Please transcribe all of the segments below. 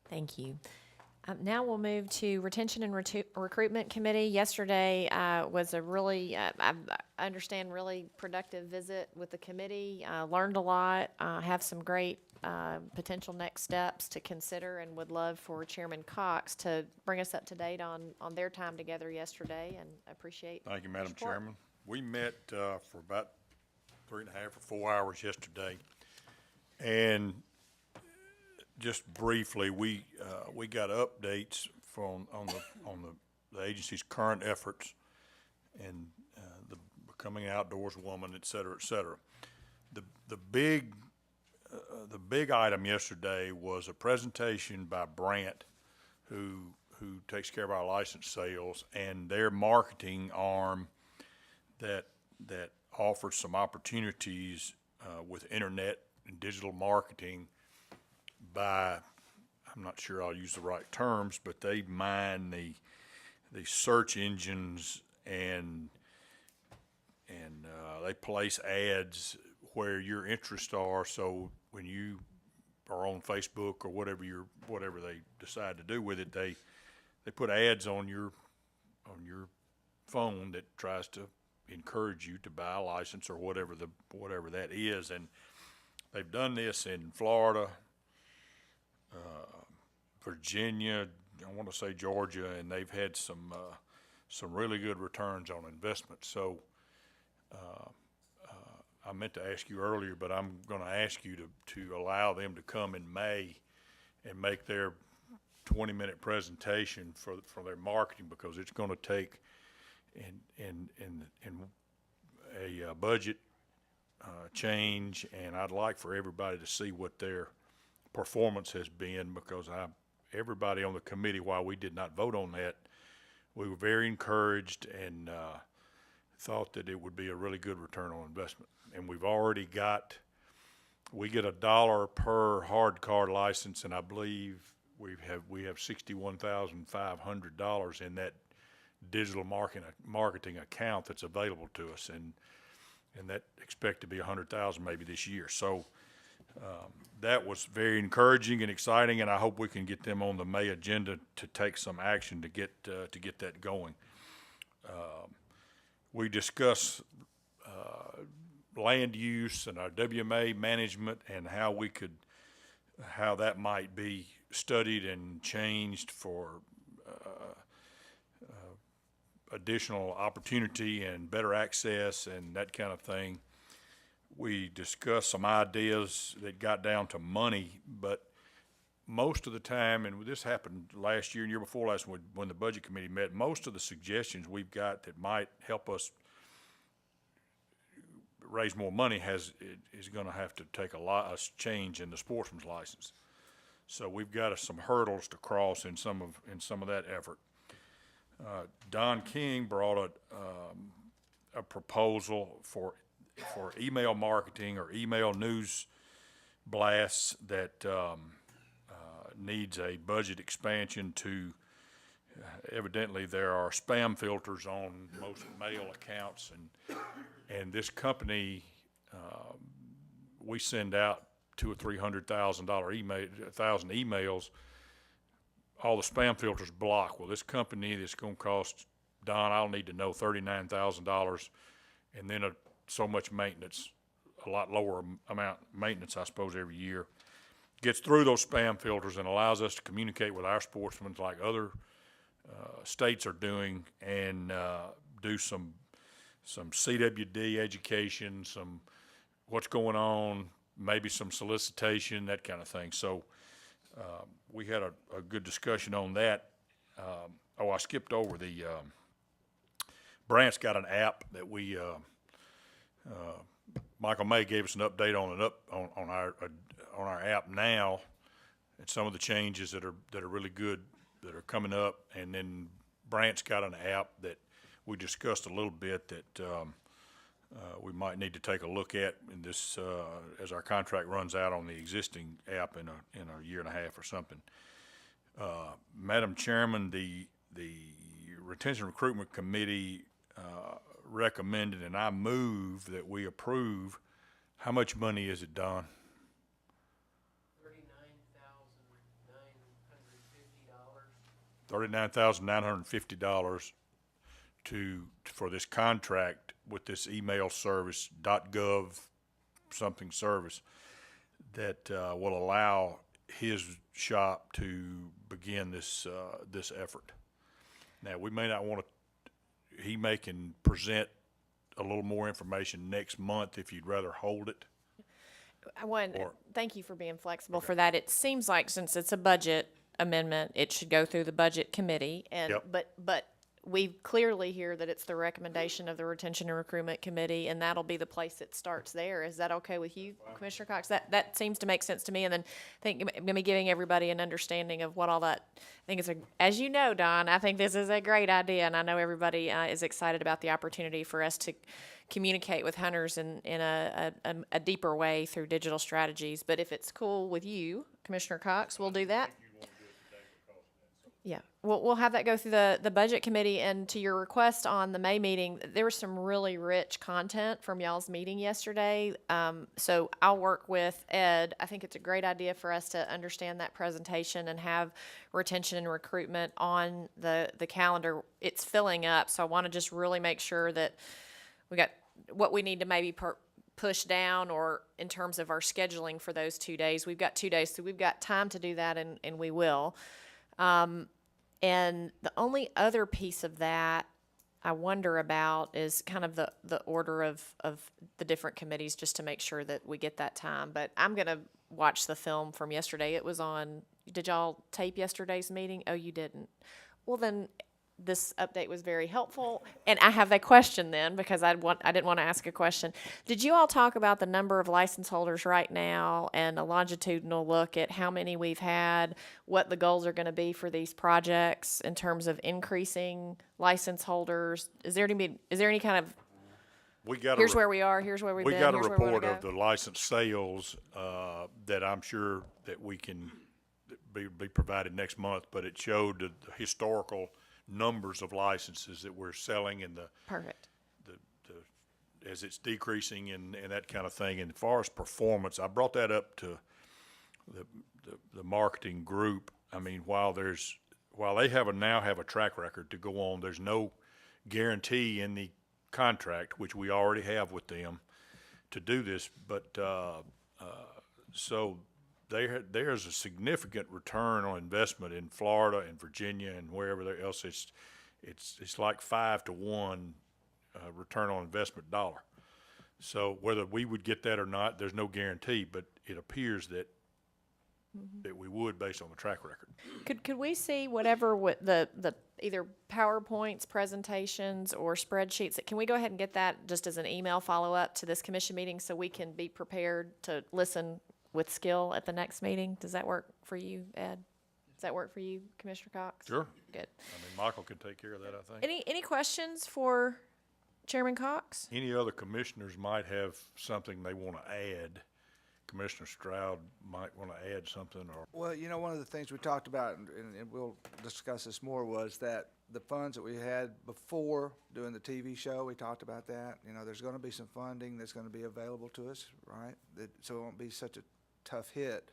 Thank you. Now we'll move to Retention and Recruitment Committee. Yesterday was a really, I understand, really productive visit with the committee. Learned a lot, have some great potential next steps to consider, and would love for Chairman Cox to bring us up to date on their time together yesterday, and appreciate Thank you, your Madam support. Chairman. We met for about 3.5 or 4 hours yesterday, and just briefly, we got updates from on the agency's current efforts and the becoming outdoors woman, et cetera, et cetera. The big item yesterday was a presentation by Brant, who takes care of our license sales, and their marketing arm that offers some opportunities with internet and digital marketing by, I'm not sure I'll use the right terms, but they mine the search engines and they place ads where your interests are. So when you are on Facebook or whatever they decide to do with it, they put ads on your phone that tries to encourage you to buy a license or whatever that is. And they've done this in Florida, Virginia, I want to say Georgia, and they've had some really good returns on investment. So I meant to ask you earlier, but I'm going to ask you to allow them to come in May and make their 20-minute presentation for their marketing, because it's going to take in a budget change, and I'd like for everybody to see what their performance has been, because everybody on the committee, while we did not vote on that, we were very encouraged and thought that it would be a really good return on investment. And we get $1 per hard card license, and I believe we have $61,500 in that digital marketing account that's available to us, and that expect to be 100,000 maybe this year. So that was very encouraging and exciting, and I hope we can get them on the May agenda to take some action to get that going. We discussed land use and our WMA management and how that might be studied and changed for additional opportunity and better access and that kind of thing. We discussed some ideas that got down to money, but most of the time, and this happened last year and year before last when the budget committee met, most of the suggestions we've got that might help us raise more money is going to have to take a change in the sportsman's license. So we've got some hurdles to cross in some of that effort. Don King brought a proposal for email marketing or email news blasts that needs a budget expansion to. Evidently, there are spam filters on most mail accounts, and this company, we send out $200,000 or $300,000 emails. All the spam filters block. Well, this company that's going to cost Don, I'll need to know $39,000, and then so much maintenance, a lot lower amount of maintenance, I suppose, every year, gets through those spam filters and allows us to communicate with our sportsmen like other states are doing, and do some CWD education, some what's going on, maybe some solicitation, that kind of thing. So we had a good discussion on that. I skipped over the Brant's got an app that we Michael May gave us an update on our app now, and some of the changes that are really good that are coming up. And then Brant's got an app that we discussed a little bit that we might need to take a look at in this as our contract runs out on the existing app in a year and a half or something. Madam Chairman, the Retention Recruitment Committee recommended, and I move that we approve. How much money is it, Don? $39,950 for this contract with this email service, .gov something service, that will allow his shop to begin this effort. Now, we may not want to. He can present a little more information next month if you'd rather hold it. Thank you for being flexible for that. It seems like since it's a budget amendment, it should go through the budget committee. And Yep. but we clearly hear that it's the recommendation of the Retention and Recruitment Committee, and that'll be the place it starts there. Is that okay with you, Commissioner Cox? That seems to make sense to me. And then maybe giving everybody an understanding of what all that. I think as you know, Don, I think this is a great idea, and I know everybody is excited about the opportunity for us to communicate with hunters in a deeper way through digital strategies. But if it's cool with you, Commissioner Cox, we'll do that. Yeah, we'll have that go through the budget committee. And to your request on the May meeting, there was some really rich content from y'all's meeting yesterday. So I'll work with Ed. I think it's a great idea for us to understand that presentation and have retention and recruitment on the calendar. It's filling up, so I want to just really make sure that we got what we need to maybe push down, or in terms of our scheduling for those 2 days. We've got 2 days, so we've got time to do that, and we will. And the only other piece of that I wonder about is kind of the order of the different committees, just to make sure that we get that time. But I'm going to watch the film from yesterday. It was on, did y'all tape yesterday's meeting? Oh, you didn't. Well, then this update was very helpful. And I have a question then, because I didn't want to ask a question. Did you all talk about the number of license holders right now and a longitudinal look at how many we've had, what the goals are going to be for these projects in terms of increasing license holders? Is there any kind of, here's where we are, here's where we've been, We got a here's where we report wanna of go? the license sales that I'm sure that we can be provided next month, but it showed the historical numbers of licenses that we're selling, and Perfect. as it's decreasing and that kind of thing. And as far as performance, I brought that up to the marketing group. I mean, while they now have a track record to go on, there's no guarantee in the contract, which we already have with them, to do this. But so there's a significant return on investment in Florida and Virginia and wherever else. It's like 5 to 1 return on investment dollar. So whether we would get that or not, there's no guarantee, but it appears that we would, based on the track record. Could we see whatever the either PowerPoints, presentations, or spreadsheets? Can we go ahead and get that just as an email follow-up to this commission meeting, so we can be prepared to listen with skill at the next meeting? Does that work for you, Ed? Does that work for you, Commissioner Cox? Sure. Good. I mean, Michael can take care of that, I think. Any questions for Chairman Cox? Any other commissioners might have something they want to add. Commissioner Stroud might want to add something, or. Well, you know, one of the things we talked about, and we'll discuss this more, was that the funds that we had before doing the TV show, we talked about that. You know, there's going to be some funding that's going to be available to us, right? So it won't be such a tough hit.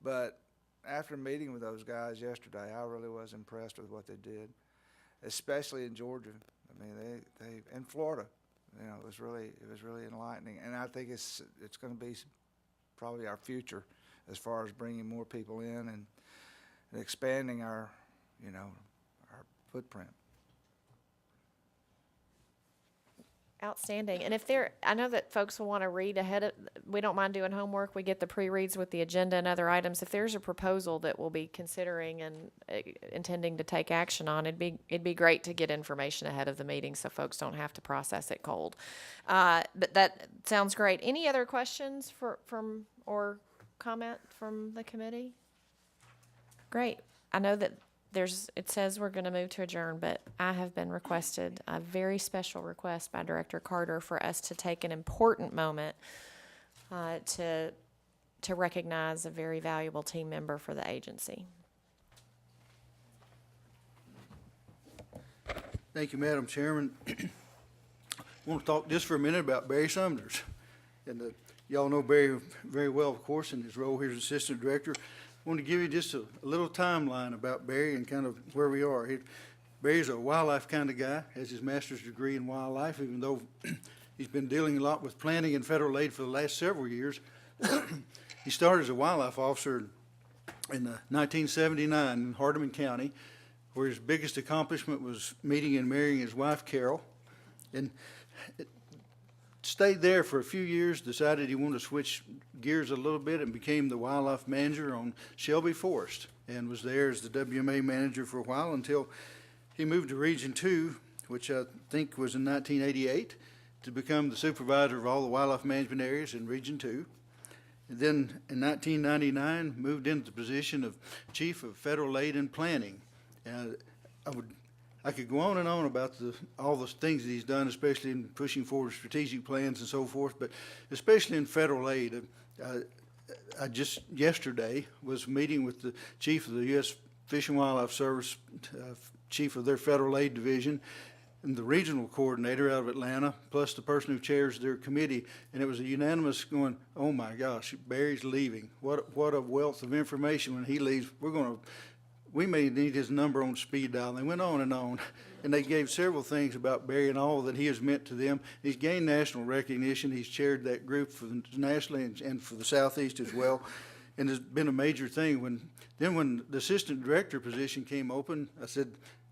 But after meeting with those guys yesterday, I really was impressed with what they did, especially in Georgia. I mean, they in Florida, you know, it was really enlightening. And I think it's going to be probably our future as far as bringing more people in and expanding our, you know, our footprint. Outstanding. And I know that folks will want to read ahead we don't mind doing homework. We get the pre-reads with the agenda and other items. If there's a proposal that we'll be considering and intending to take action on, it'd be great to get information ahead of the meeting so folks don't have to process it cold. But that sounds great. Any other questions from or comment from the committee? Great. I know that it says we're going to move to adjourn, but I have been requested a very special request by Director Carter for us to take an important moment to recognize a very valuable team member for the agency. Thank you, Madam Chairman. I want to talk just for a minute about Barry Sumners. And y'all know Barry very well, of course, in his role here as Assistant Director. I want to give you just a little timeline about Barry and kind of where we are. Barry's a wildlife kind of guy, has his master's degree in wildlife, even though he's been dealing a lot with planning and federal aid for the last several years. He started as a wildlife officer in 1979 in Hardeman County, where his biggest accomplishment was meeting and marrying his wife, Carol. And stayed there for a few years, decided he wanted to switch gears a little bit and became the wildlife manager on Shelby Forest, and was there as the WMA manager for a while until he moved to Region 2, which I think was in 1988, to become the supervisor of all the wildlife management areas in Region 2. And then in 1999, moved into the position of Chief of Federal Aid and Planning. And I could go on and on about all the things that he's done, especially in pushing forward strategic plans and so forth, but especially in federal aid. I just yesterday was meeting with the chief of the U.S. Fish and Wildlife Service, chief of their federal aid division, and the regional coordinator out of Atlanta, plus the person who chairs their committee, and it was a unanimous going, oh my gosh, Barry's leaving. What a wealth of information when he leaves. We may need his number on speed dial. They went on, and they gave several things about Barry and all that he has meant to them. He's gained national recognition. He's chaired that group nationally and for the Southeast as well, and has been a major thing. When the assistant director position came open, I said,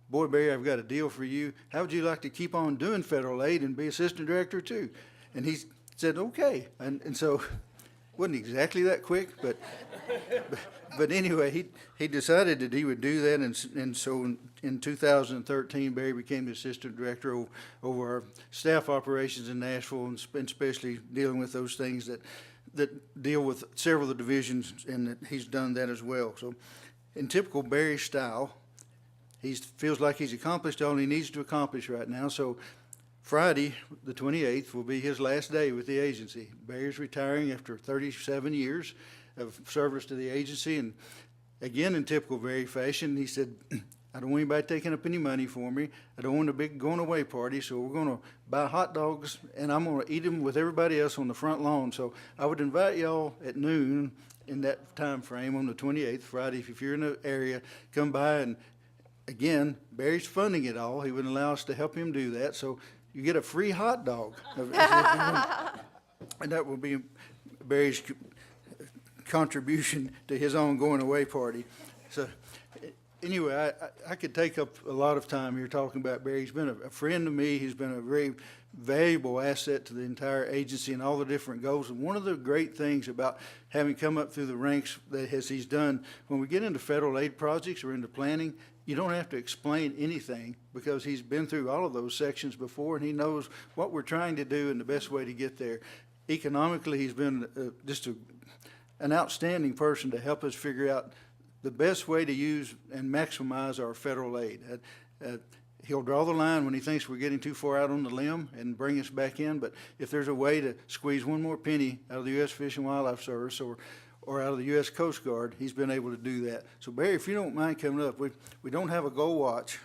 boy, Barry, I've got a deal for you. How would you like to keep on doing federal aid and be assistant director too? And he said, okay. And so, wasn't exactly that quick, but anyway, he decided that he would do that, and so in 2013, Barry became the assistant director over our staff operations in Nashville, and especially dealing with those things that deal with several of the divisions, and that he's done that as well. So, in typical Barry style, he feels like he's accomplished all he needs to accomplish right now. So Friday, the 28th, will be his last day with the agency. Barry's retiring after 37 years of service to the agency. And again, in typical Barry fashion, he said, I don't want anybody taking up any money for me. I don't want a big going away party, so we're going to buy hot dogs, and I'm going to eat them with everybody else on the front lawn. So I would invite y'all at noon in that time frame on the 28th, Friday, if you're in the area, come by. And again, Barry's funding it all. He wouldn't allow us to help him do that, so you get a free hot dog. And that will be Barry's contribution to his own going away party. So anyway, I could take up a lot of time here talking about Barry. He's been a friend to me. He's been a very valuable asset to the entire agency and all the different goals. And one of the great things about having come up through the ranks that he's done, when we get into federal aid projects or into planning, you don't have to explain anything because he's been through all of those sections before, and he knows what we're trying to do and the best way to get there. Economically, he's been just an outstanding person to help us figure out the best way to use and maximize our federal aid. He'll draw the line when he thinks we're getting too far out on the limb and bring us back in, but if there's a way to squeeze one more penny out of the U.S. Fish and Wildlife Service or out of the U.S. Coast Guard, he's been able to do that. So, Barry, if you don't mind coming up, we don't have a gold watch.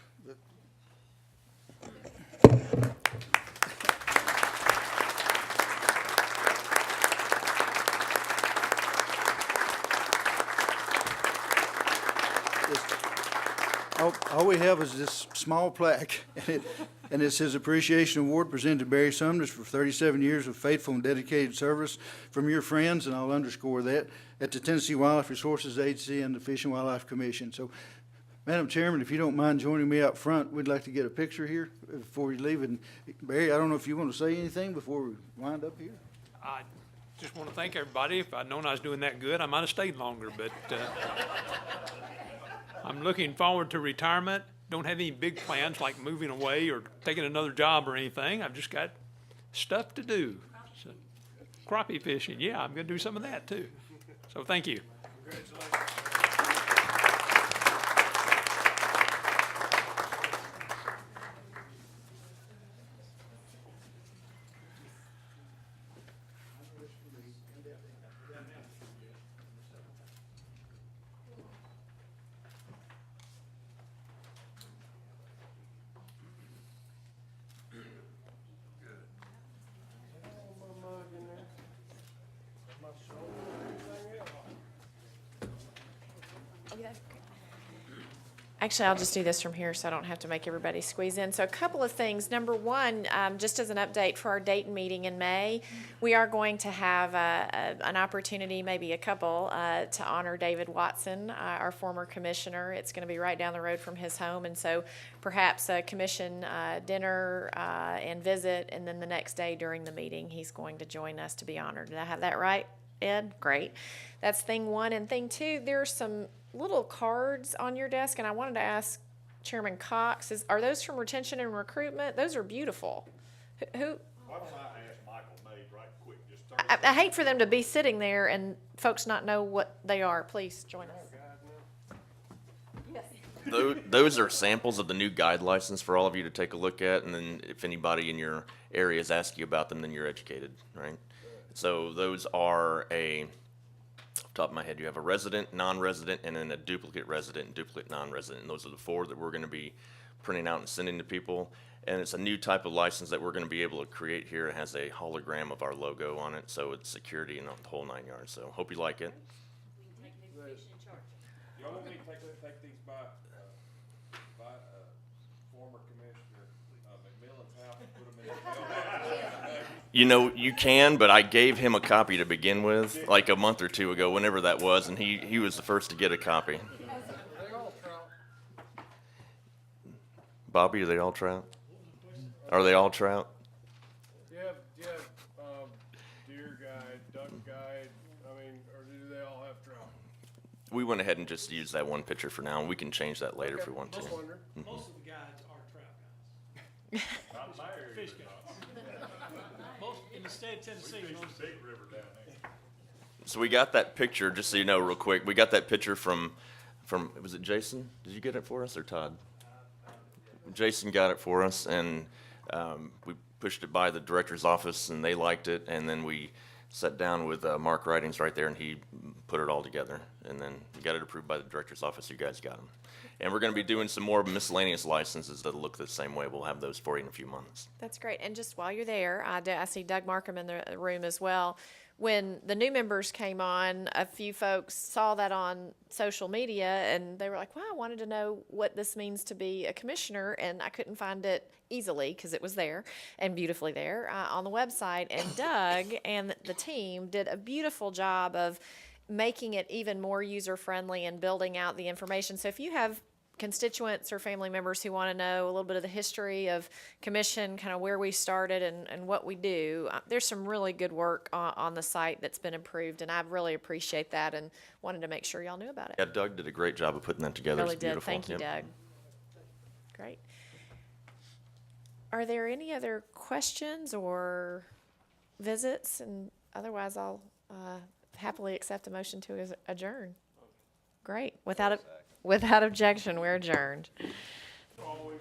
All we have is this small plaque, and it's his appreciation award presented to Barry Sumners for 37 years of faithful and dedicated service from your friends, and I'll underscore that, at the Tennessee Wildlife Resources Agency and the Fish and Wildlife Commission. So, Madam Chairman, if you don't mind joining me out front, we'd like to get a picture here before we leave. And Barry, I don't know if you want to say anything before we wind up here. I just want to thank everybody. If I'd known I was doing that good, I might have stayed longer, but I'm looking forward to retirement. Don't have any big plans like moving away or taking another job or anything. I've just got stuff to do. So, crappie fishing, yeah, I'm going to do some of that too. So thank you. Actually, I'll just do this from here so I don't have to make everybody squeeze in. So a couple of things. Number one, just as an update for our Dayton meeting in May, we are going to have an opportunity, maybe a couple, to honor David Watson, our former commissioner. It's going to be right down the road from his home, and so perhaps a commission dinner and visit, and then the next day during the meeting, he's going to join us to be honored. Did I have that right, Ed? Great. That's thing one. And thing two, there's some little cards on your desk, and I wanted to ask Chairman Cox, are those from retention and recruitment? Those are beautiful. Who? Why don't I ask Michael Mays right quick, just I hate for them to be sitting there and folks not know what they are. Please join us. Those are samples of the new guide license for all of you to take a look at, and then if anybody in your area is asking you about them, then you're educated, right? So those are off the top of my head, you have a resident, non-resident, and then a duplicate resident and duplicate non-resident. And those are the four that we're going to be printing out and sending to people. And it's a new type of license that we're going to be able to create here. It has a hologram of our logo on it, so it's security and the whole 9 yards. So hope you like it. Y'all want me to take these by former Commissioner McMillan's house and put them in the You know, you can, but I gave him a copy to begin with, like a month or two ago, whenever that was, and he was the first to get a copy. Bobby, are they all trout? Are they all trout? Do you have deer guide, duck guide, or do they all have trout? We went ahead and just used that one picture for now, and we can change that later if we want to. Just wondering. Most of the guides are trout guys. not my area. Fish guides. Most, in the state of Tennessee, most Big river down there. So we got that picture, just so you know real quick, we got that picture from, was it Jason? Did you get it for us, or Todd? Jason got it for us, and we pushed it by the director's office, and they liked it, and then we sat down with Mark Writings right there, and he put it all together, and then we got it approved by the director's office. You guys got them. And we're going to be doing some more miscellaneous licenses that'll look the same way. We'll have those for you in a few months. That's great. And just while you're there, I see Doug Markham in the room as well. When the new members came on, a few folks saw that on social media, and they were like, wow, I wanted to know what this means to be a commissioner, and I couldn't find it easily because it was there and beautifully there on the website. And Doug and the team did a beautiful job of making it even more user-friendly and building out the information. So if you have constituents or family members who want to know a little bit of the history of commission, kind of where we started and what we do, there's some really good work on the site that's been improved, and I really appreciate that and wanted to make sure y'all knew about it. Yeah, Doug did a great job of putting that together. Really It's did. beautiful. Thank you, Yep. Doug. Great. Are there any other questions or visits? And otherwise, I'll happily accept a motion to adjourn. Great. Without objection, we're adjourned. Always